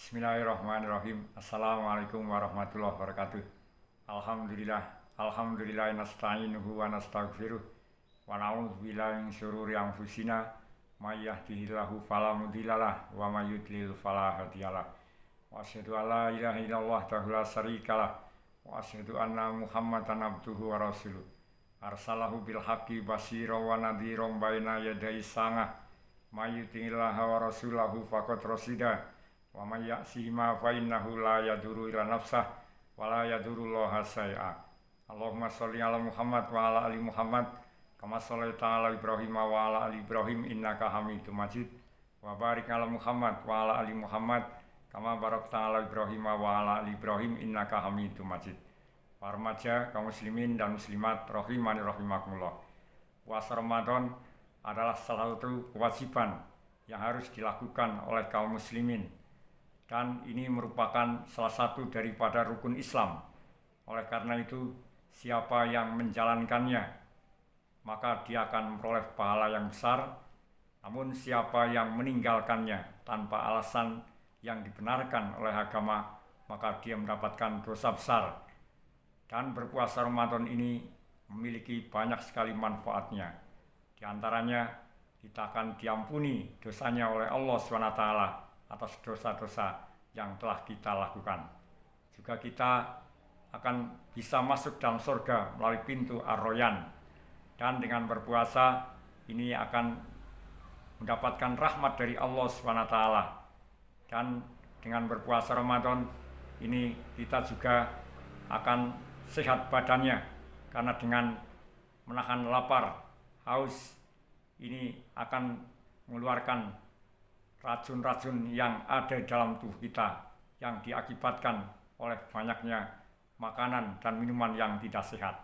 Bismillahirrahmanirrahim. Assalamualaikum warahmatullahi wabarakatuh. Alhamdulillah nasta'inuhu wa nastaghfiruh wa na'udzubillahi min syururi anfusina may yahdihillahu fala mudhillalah wa may yudlil fala hadiyalah. Wa asyhadu an la ilaha illallah wahdahu la syarikalah wa asyhadu anna Muhammadan abduhu wa rasuluh. Arsalahu bil haqqi basyira wa nadhiran baina yaday sangah. May yuti'illaha wa rasulahu faqad rasida. Wa may ya'sihima fa innahu la yadurru ila nafsah wa la yadurullaha syai'a. Allahumma sholli ala Muhammad wa ala ali Muhammad kama shallaita ala Ibrahim wa ala ali Ibrahim innaka Hamidum Majid. Wa barik ala Muhammad wa ala ali Muhammad kama barakta ala Ibrahim wa ala ali Ibrahim innaka Hamidum Majid. Para remaja, kaum muslimin dan muslimat rahimani rahimakumullah. Puasa Ramadan adalah salah satu kewajiban yang harus dilakukan oleh kaum muslimin. Dan ini merupakan salah satu daripada rukun Islam. Oleh karena itu, siapa yang menjalankannya, maka dia akan memperoleh pahala yang besar. Namun siapa yang meninggalkannya tanpa alasan yang dibenarkan oleh agama, maka dia mendapatkan dosa besar. Dan berpuasa Ramadan ini memiliki banyak sekali manfaatnya. Di antaranya, kita akan diampuni dosanya oleh Allah SWT atas dosa-dosa yang telah kita lakukan. Juga kita akan bisa masuk dalam surga melalui pintu Ar-Royan. Dan dengan berpuasa ini akan mendapatkan rahmat dari Allah SWT. Dan dengan berpuasa Ramadan ini kita juga akan sehat badannya. Karena dengan menahan lapar, haus, ini akan mengeluarkan racun-racun yang ada dalam tubuh kita yang diakibatkan oleh banyaknya makanan dan minuman yang tidak sehat.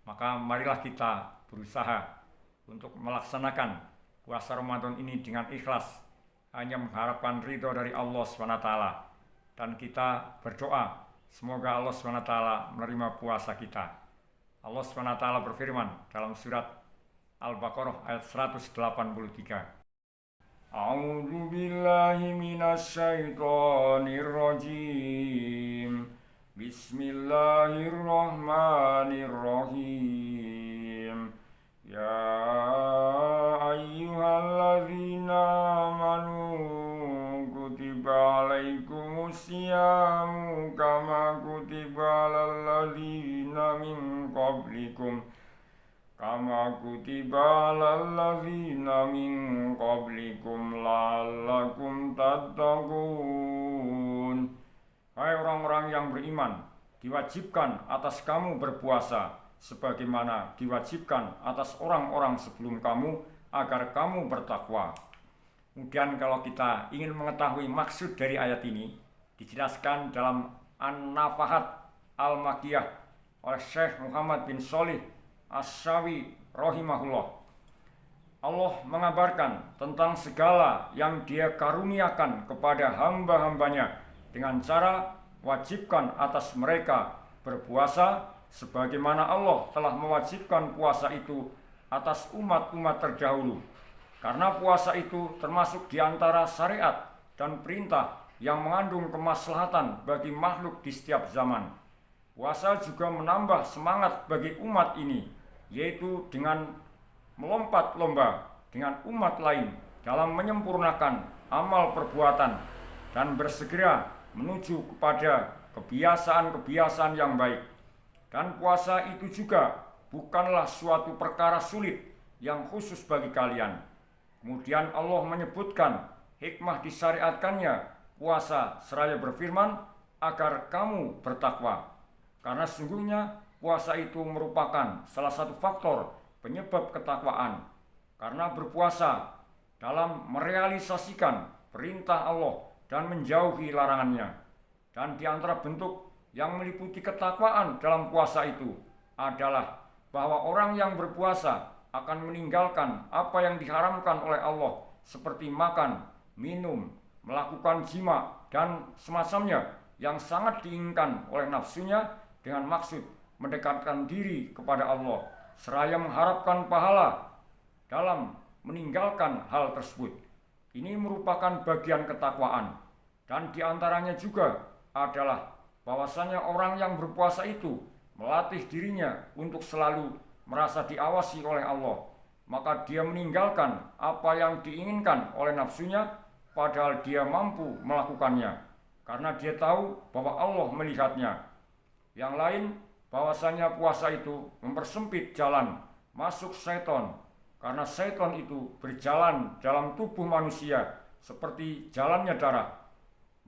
Maka marilah kita berusaha untuk melaksanakan puasa Ramadan ini dengan ikhlas, hanya mengharapkan ridho dari Allah SWT. Dan kita berdoa semoga Allah SWT menerima puasa kita. Allah SWT berfirman dalam surat Al-Baqarah ayat 183. A'udzu billahi minasyaitonir rajim. Bismillahirrahmanirrahim. Ya ayyuhalladzina amanu kutiba alaikumus syiyamu kama kutiba alal ladzina min qablikum la'allakum tattaqun. Hai orang-orang yang beriman, diwajibkan atas kamu berpuasa sebagaimana diwajibkan atas orang-orang sebelum kamu agar kamu bertakwa. Kemudian kalau kita ingin mengetahui maksud dari ayat ini, dijelaskan dalam An-Nafahat Al-Makiyah oleh Syekh Muhammad bin Shalih Asy-Syawi rahimahullah. Allah mengabarkan tentang segala yang Dia karuniakan kepada hamba-hambanya dengan cara wajibkan atas mereka berpuasa sebagaimana Allah telah mewajibkan puasa itu atas umat-umat terdahulu. Karena puasa itu termasuk di antara syariat dan perintah yang mengandung kemaslahatan bagi makhluk di setiap zaman. Puasa juga menambah semangat bagi umat ini, yaitu dengan melompat-lomba dengan umat lain dalam menyempurnakan amal perbuatan dan bersegera menuju kepada kebiasaan-kebiasaan yang baik. Dan puasa itu juga bukanlah suatu perkara sulit yang khusus bagi kalian. Kemudian Allah menyebutkan hikmah disyariatkannya puasa seraya berfirman agar kamu bertakwa. Karena sesungguhnya puasa itu merupakan salah satu faktor penyebab ketakwaan. Karena berpuasa dalam merealisasikan perintah Allah dan menjauhi larangannya. Dan di antara bentuk yang meliputi ketakwaan dalam puasa itu adalah bahwa orang yang berpuasa akan meninggalkan apa yang diharamkan oleh Allah seperti makan, minum, melakukan jima dan semacamnya yang sangat diinginkan oleh nafsunya dengan maksud mendekatkan diri kepada Allah seraya mengharapkan pahala dalam meninggalkan hal tersebut. Ini merupakan bagian ketakwaan. Dan di antaranya juga adalah bahwasanya orang yang berpuasa itu melatih dirinya untuk selalu merasa diawasi oleh Allah, maka dia meninggalkan apa yang diinginkan oleh nafsunya padahal dia mampu melakukannya karena dia tahu bahwa Allah melihatnya. Yang lain, bahwasanya puasa itu mempersempit jalan masuk setan karena setan itu berjalan dalam tubuh manusia seperti jalannya darah.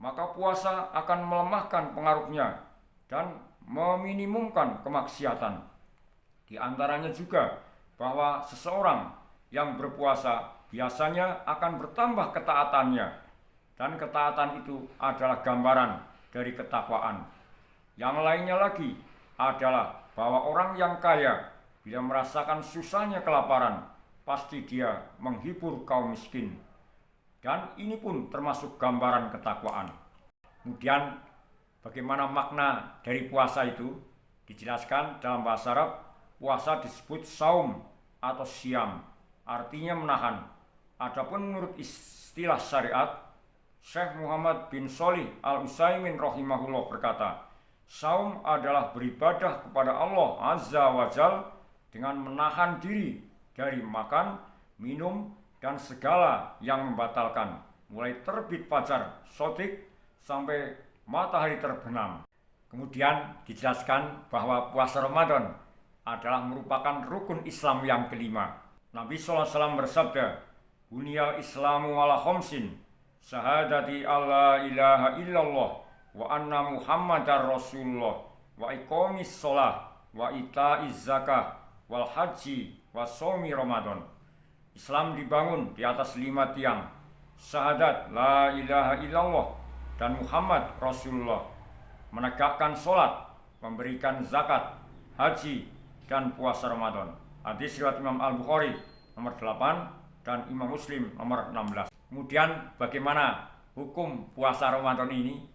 Maka puasa akan melemahkan pengaruhnya dan meminimumkan kemaksiatan. Di antaranya juga bahwa seseorang yang berpuasa biasanya akan bertambah ketaatannya, dan ketaatan itu adalah gambaran dari ketakwaan. Yang lainnya lagi adalah bahwa orang yang kaya bila merasakan susahnya kelaparan, pasti dia menghibur kaum miskin. Dan ini pun termasuk gambaran ketakwaan. Kemudian bagaimana makna dari puasa itu? Dijelaskan dalam bahasa Arab, puasa disebut saum atau siam, artinya menahan. Adapun menurut istilah syariat, Syekh Muhammad bin Shalih Al-Utsaimin rahimahullah berkata, saum adalah beribadah kepada Allah Azza wa Jal dengan menahan diri dari makan, minum, dan segala yang membatalkan, mulai terbit fajar shadiq sampai matahari terbenam. Kemudian dijelaskan bahwa puasa Ramadan adalah merupakan rukun Islam yang kelima. Nabi SAW bersabda, Buniyal Islamu ala khamsin, syahadati alla ilaha illallah, wa anna Muhammadar Rasulullah, wa iqamis sholah, wa ita'iz zakah, wal haji, wa shaumi Ramadan. Islam dibangun di atas 5 tiang, syahadat la ilaha illallah dan Muhammad Rasulullah, menegakkan sholat, memberikan zakat, haji, dan puasa Ramadan. Hadis riwayat Imam Al-Bukhari nomor 8 dan Imam Muslim nomor 16. Kemudian bagaimana hukum puasa Ramadan ini?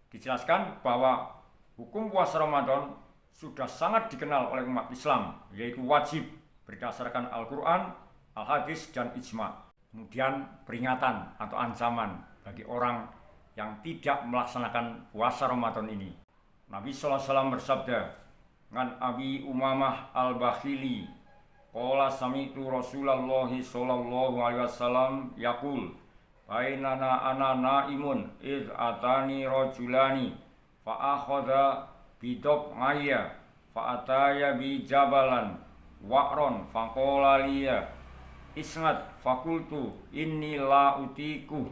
Dijelaskan bahwa hukum puasa Ramadan sudah sangat dikenal oleh umat Islam, yaitu wajib berdasarkan Al-Quran, Al-Hadis, dan Ijma'. Kemudian peringatan atau ancaman bagi orang yang tidak melaksanakan puasa Ramadan ini. Nabi SAW bersabda, "Ngan Abi Umamah Al-Bakhili, qala sami'tu Rasulullah sallallahu alaihi wasallam yaqul, bainana ana naimun id atani rajulani fa akhadha bidab ngaya fa ataya bi jabalan wa'ron fa qala liya isnad fakultu inni la utiku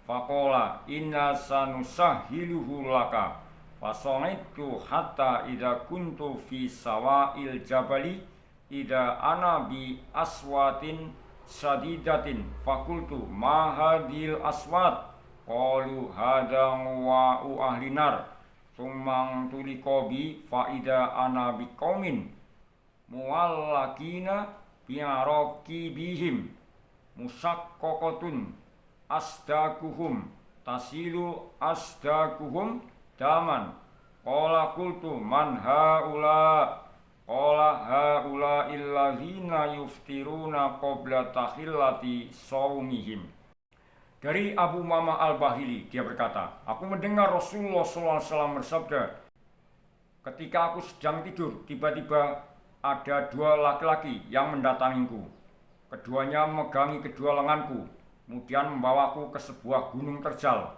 faqala inna sanusahiluhu laka fasonaitu hatta idha kuntu fi sawa'il jabali idha ana bi aswatin sadidatin fakultu ma hadil aswat qalu hadha wa'u ahlinar sumang tulikobi faida ana bi qaumin muwallakina bi'araki bihim musakkokotun asdakuhum tasilu asdakuhum daman qala qultu man haula qala haula illadzina yuftiruna qabla tahillati saumihim. Dari Abu Umamah Al-Bahili, dia berkata, aku mendengar Rasulullah SAW bersabda, ketika aku sedang tidur, tiba-tiba ada 2 laki-laki yang mendatangiku. Keduanya memegangi kedua lenganku, kemudian membawaku ke sebuah gunung terjal.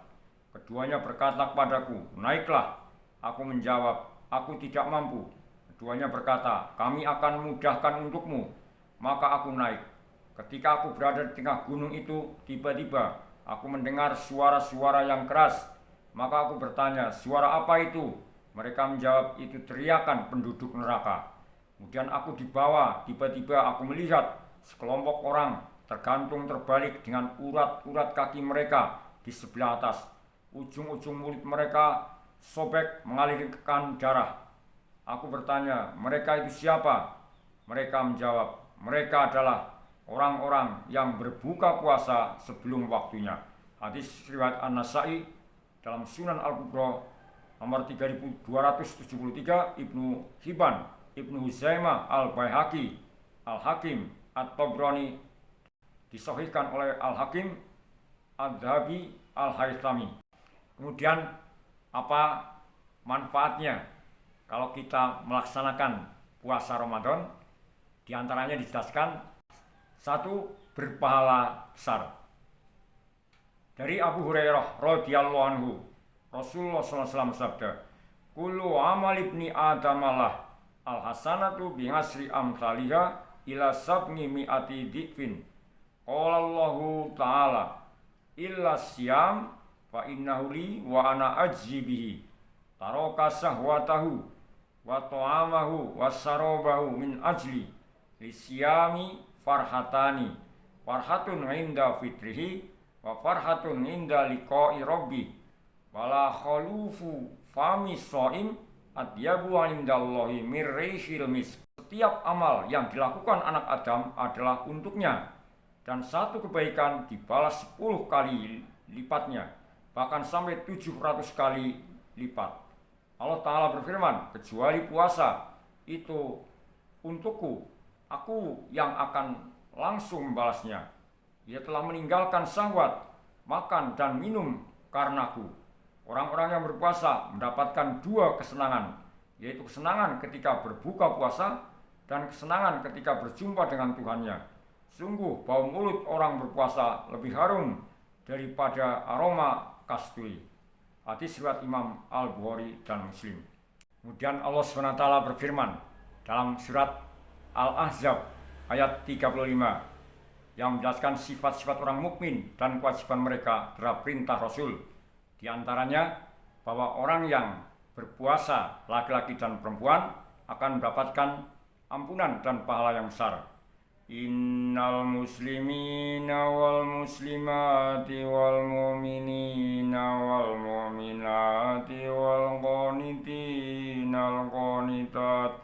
Keduanya berkata kepadaku, naiklah. Aku menjawab, aku tidak mampu. Keduanya berkata, kami akan mudahkan untukmu. Maka aku naik. Ketika aku berada di tengah gunung itu, tiba-tiba aku mendengar suara-suara yang keras. Maka aku bertanya, suara apa itu? Mereka menjawab, itu teriakan penduduk neraka. Kemudian aku dibawa, tiba-tiba aku melihat sekelompok orang tergantung terbalik dengan urat-urat kaki mereka di sebelah atas. Ujung-ujung mulut mereka sobek mengalirkan darah. Aku bertanya, mereka itu siapa? Mereka menjawab, mereka adalah orang-orang yang berbuka puasa sebelum waktunya. Hadis riwayat An-Nasa'i dalam Sunan Al-Kubra nomor 3273, Ibnu Hibban, Ibnu Huzaimah, Al-Baihaqi, Al-Hakim, At-Tabrani, disahihkan oleh Al-Hakim, Ad-Dhahabi, Al-Haythami. Kemudian apa manfaatnya kalau kita melaksanakan puasa Ramadan? Di antaranya dijelaskan, satu, berpahala besar. Dari Abu Hurairah radhiyallahu anhu, Rasulullah SAW bersabda, "Kullu amal ibni adamalah al-hasanatu bihasri amsalihha ila sab'i mi'ati dhifin." Qala Allahu ta'ala, "Illa siyam fa innahu li wa ana ajzi bihi." Taraka sahwatahu wa ta'amahu wa sarabahu min ajli lisyami farhatani, farhatun inda fitrihi wa farhatun inda liqa'i rabbi, wala khalufu fami shaim adyabu indallahi mirrihil misk. Setiap amal yang dilakukan anak Adam adalah untuknya, dan satu kebaikan dibalas 10 kali lipatnya, bahkan sampai 700 kali lipat. Allah Ta'ala berfirman, kecuali puasa itu untukku, aku yang akan langsung membalasnya. Ia telah meninggalkan syahwat, makan dan minum karenaku. Orang-orang yang berpuasa mendapatkan 2 kesenangan, yaitu kesenangan ketika berbuka puasa dan kesenangan ketika berjumpa dengan Tuhannya. Sungguh bau mulut orang berpuasa lebih harum daripada aroma kasturi. Hadis riwayat Imam Al-Bukhari dan Muslim. Kemudian Allah SWT berfirman dalam surat Al-Ahzab ayat 35 yang menjelaskan sifat-sifat orang mukmin dan kewajiban mereka terhadap perintah Rasul. Di antaranya bahwa orang yang berpuasa, laki-laki dan perempuan, akan mendapatkan ampunan dan pahala yang besar. Innal muslimina wal muslimati wal mu'minina wal mu'minati wal qanitina wal qanitat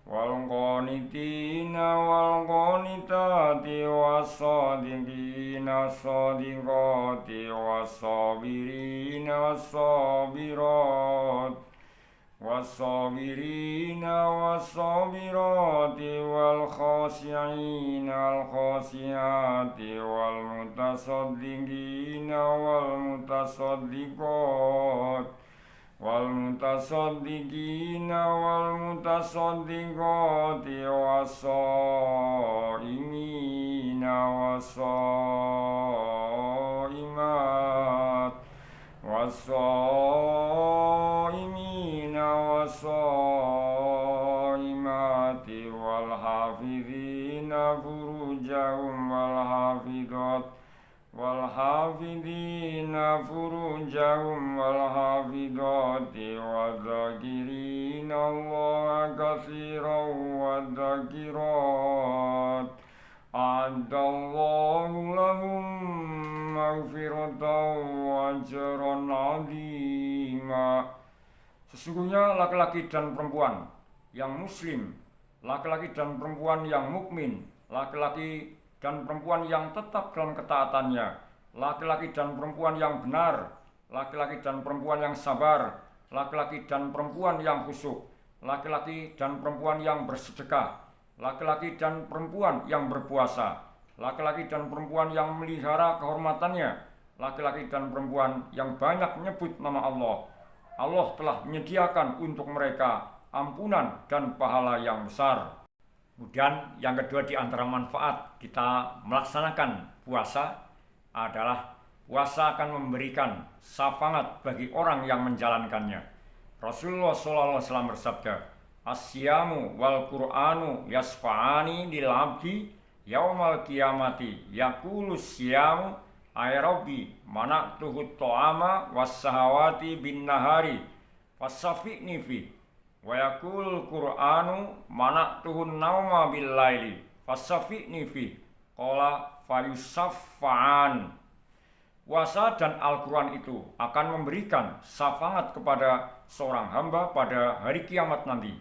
wal qanitina wal qanitati was shadiqina shadiqati was sabirina was sabirat was-sabirina was-sabirati wal-khashi'ina wal-khashi'ati wal-mutasaddiqina wal-mutasaddiqat wal-mutasaddiqina wal-mutasaddiqati was-sha'imina was-sha'imat was-sha'imina was-sha'imati wal-hafidhina furujahum wal-hafidhat wal-hafidhina furujahum wal-hafidhati wadh-dhakirina Allaha katsiran wadh-dhakirat a'addallahu lahum maghfiratan wa ajran 'azima. Sesungguhnya laki-laki dan perempuan yang muslim, laki-laki dan perempuan yang mukmin, laki-laki dan perempuan yang tetap dalam ketaatannya, laki-laki dan perempuan yang benar, laki-laki dan perempuan yang sabar, laki-laki dan perempuan yang khusyuk, laki-laki dan perempuan yang bersedekah, laki-laki dan perempuan yang berpuasa, laki-laki dan perempuan yang melihara kehormatannya, laki-laki dan perempuan yang banyak menyebut nama Allah. Allah telah menyediakan untuk mereka ampunan dan pahala yang besar. Kemudian yang kedua di antara manfaat kita melaksanakan puasa adalah puasa akan memberikan syafaat bagi orang yang menjalankannya. Rasulullah SAW bersabda, "As-siyamu wal Qur'anu yasfa'ani lil abdi yaumal qiyamati yaqulu siyamu ay rabbi mana'tuhu ta'ama was-sahawati bin nahari fassafi'ni fi wa yaqul Qur'anu mana'tuhu nauma bil laili fassafi'ni fi qala fayusaffa'an." Puasa dan Al-Quran itu akan memberikan syafaat kepada seorang hamba pada hari kiamat nanti.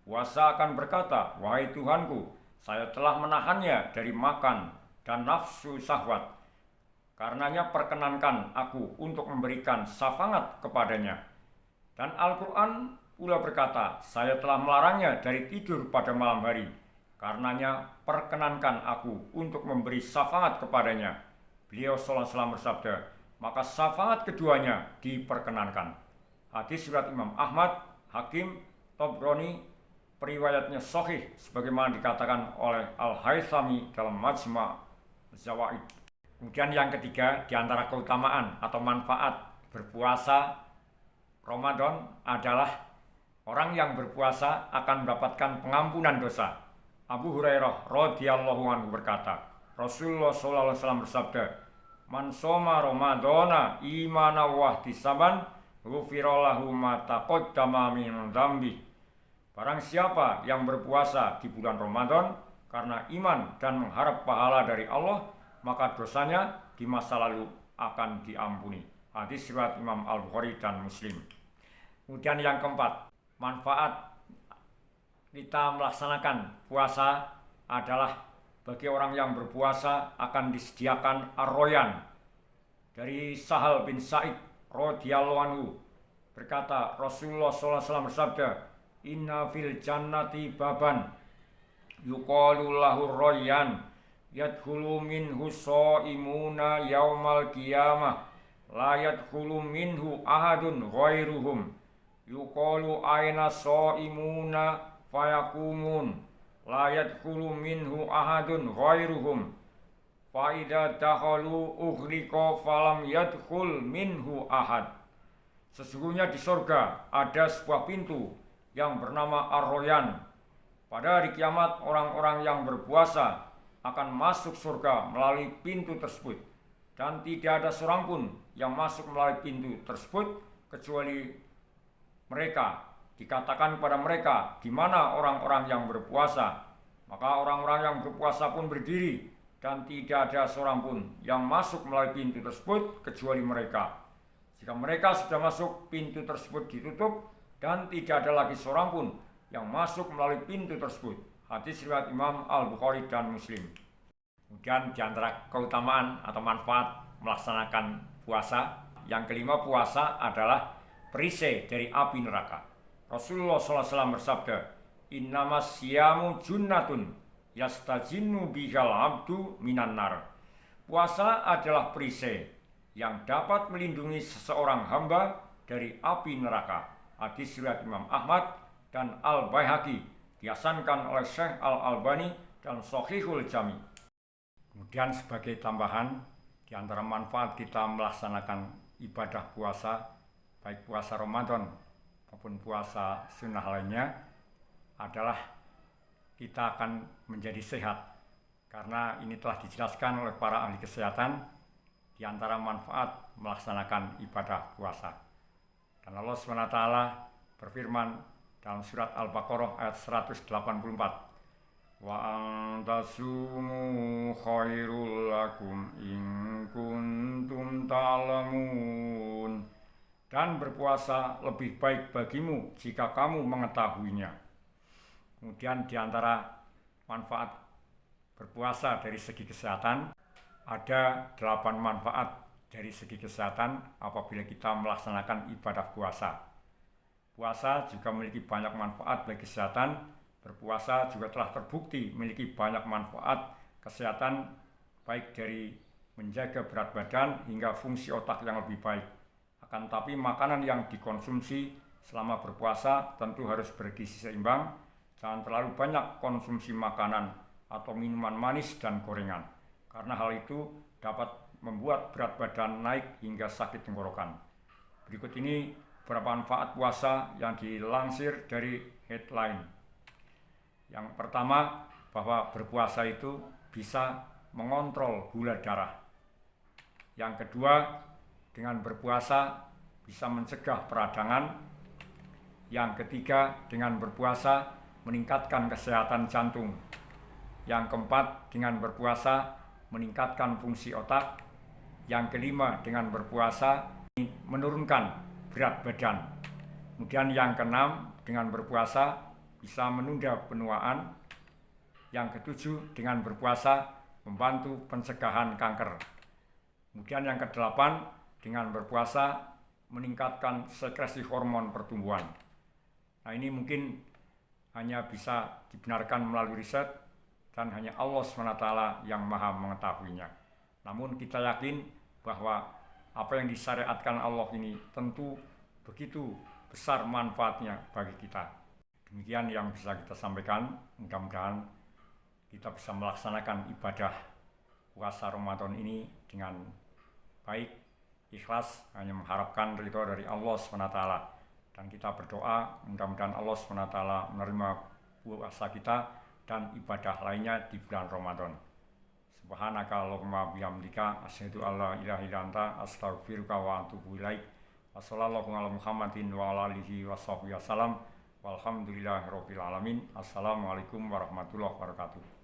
Puasa akan berkata, "Wahai Tuhanku, saya telah menahannya dari makan dan nafsu syahwat. Karenanya perkenankan aku untuk memberikan syafaat kepadanya." Dan Al-Quran pula berkata, "Saya telah melarangnya dari tidur pada malam hari. Karenanya perkenankan aku untuk memberi syafaat kepadanya." Beliau SAW bersabda, maka syafaat keduanya diperkenankan. Hadis riwayat Imam Ahmad, Hakim, Tabrani, periwayatnya sahih sebagaimana dikatakan oleh Al-Haythami dalam Majma' Zawaid. Kemudian yang ketiga, di antara keutamaan atau manfaat berpuasa Ramadan adalah orang yang berpuasa akan mendapatkan pengampunan dosa. Abu Hurairah radhiyallahu anhu berkata, Rasulullah sallallahu alaihi wasallam bersabda, "Man shoma Ramadana imanan wa ihtisaban, ghufira lahu ma taqaddama min dzambi." Barang siapa yang berpuasa di bulan Ramadan karena iman dan mengharap pahala dari Allah, maka dosanya di masa lalu akan diampuni. Hadis riwayat Imam Al-Bukhari dan Muslim. Kemudian yang keempat, manfaat kita melaksanakan puasa adalah bagi orang yang berpuasa akan disediakan ar-royan. Dari Sahal bin Sa'id radhiyallahu anhu berkata, Rasulullah SAW bersabda, "Inna fil jannati baban yuqalu lahu royan yadkhulu minhu shaimuna yaumal qiyamah la yadkhulu minhu ahadun ghairuhum yuqalu aina shaimuna fayakumun la yadkhulu minhu ahadun ghairuhum fa idza dakhalu ughliqa falam yadkhul minhu ahad." Sesungguhnya di surga ada sebuah pintu yang bernama Ar-Royan. Pada hari kiamat orang-orang yang berpuasa akan masuk surga melalui pintu tersebut, dan tidak ada seorang pun yang masuk melalui pintu tersebut kecuali mereka. Dikatakan kepada mereka, di mana orang-orang yang berpuasa? Maka orang-orang yang berpuasa pun berdiri, dan tidak ada seorang pun yang masuk melalui pintu tersebut kecuali mereka. Jika mereka sudah masuk, pintu tersebut ditutup dan tidak ada lagi seorang pun yang masuk melalui pintu tersebut. Hadis riwayat Imam Al-Bukhari dan Muslim. Kemudian di antara keutamaan atau manfaat melaksanakan puasa, yang kelima, puasa adalah perisai dari api neraka. Rasulullah SAW bersabda, "Innamas siyamu junnatun yastajinnu bihal abdu minan nar." Puasa adalah perisai yang dapat melindungi seseorang hamba dari api neraka. Hadis riwayat Imam Ahmad dan Al-Baihaqi, dihasankan oleh Syekh Al-Albani dan Shahihul Jami. Kemudian sebagai tambahan, di antara manfaat kita melaksanakan ibadah puasa, baik puasa Ramadan maupun puasa sunnah lainnya, adalah kita akan menjadi sehat. Karena ini telah dijelaskan oleh para ahli kesehatan di antara manfaat melaksanakan ibadah puasa. Dan Allah SWT berfirman dalam surat Al-Baqarah ayat 184, "Wa antasumu khairul lakum in kuntum ta'lamun." Dan berpuasa lebih baik bagimu jika kamu mengetahuinya. Kemudian di antara manfaat berpuasa dari segi kesehatan, ada 8 manfaat dari segi kesehatan apabila kita melaksanakan ibadah puasa. Puasa juga memiliki banyak manfaat bagi kesehatan. Berpuasa juga telah terbukti memiliki banyak manfaat kesehatan, baik dari menjaga berat badan hingga fungsi otak yang lebih baik. Akan tapi makanan yang dikonsumsi selama berpuasa tentu harus bergizi seimbang. Jangan terlalu banyak konsumsi makanan atau minuman manis dan gorengan, karena hal itu dapat membuat berat badan naik hingga sakit tenggorokan. Berikut ini beberapa manfaat puasa yang dilansir dari Headline. Yang pertama, bahwa berpuasa itu bisa mengontrol gula darah. Yang kedua, dengan berpuasa bisa mencegah peradangan. Yang ketiga, dengan berpuasa meningkatkan kesehatan jantung. Yang keempat, dengan berpuasa meningkatkan fungsi otak. Yang kelima, dengan berpuasa menurunkan berat badan. Kemudian yang keenam, dengan berpuasa bisa menunda penuaan. Yang ketujuh, dengan berpuasa membantu pencegahan kanker. Kemudian yang kedelapan, dengan berpuasa meningkatkan sekresi hormon pertumbuhan. Nah, ini mungkin hanya bisa dibenarkan melalui riset dan hanya Allah SWT yang maha mengetahuinya. Namun kita yakin bahwa apa yang disyariatkan Allah ini tentu begitu besar manfaatnya bagi kita. Demikian yang bisa kita sampaikan. Mudah-mudahan kita bisa melaksanakan ibadah puasa Ramadan ini dengan baik, ikhlas, hanya mengharapkan ridho dari Allah SWT. Dan kita berdoa mudah-mudahan Allah SWT menerima puasa kita dan ibadah lainnya di bulan Ramadan. Subhanaka Allahumma bihamdika asyhadu alla ilaha illa anta astaghfiruka wa atubu ilaik. Wassallallahu ala Muhammadin wa ala alihi washabbihi wasallam. Walhamdulillahirabbil alamin. Assalamualaikum warahmatullahi wabarakatuh.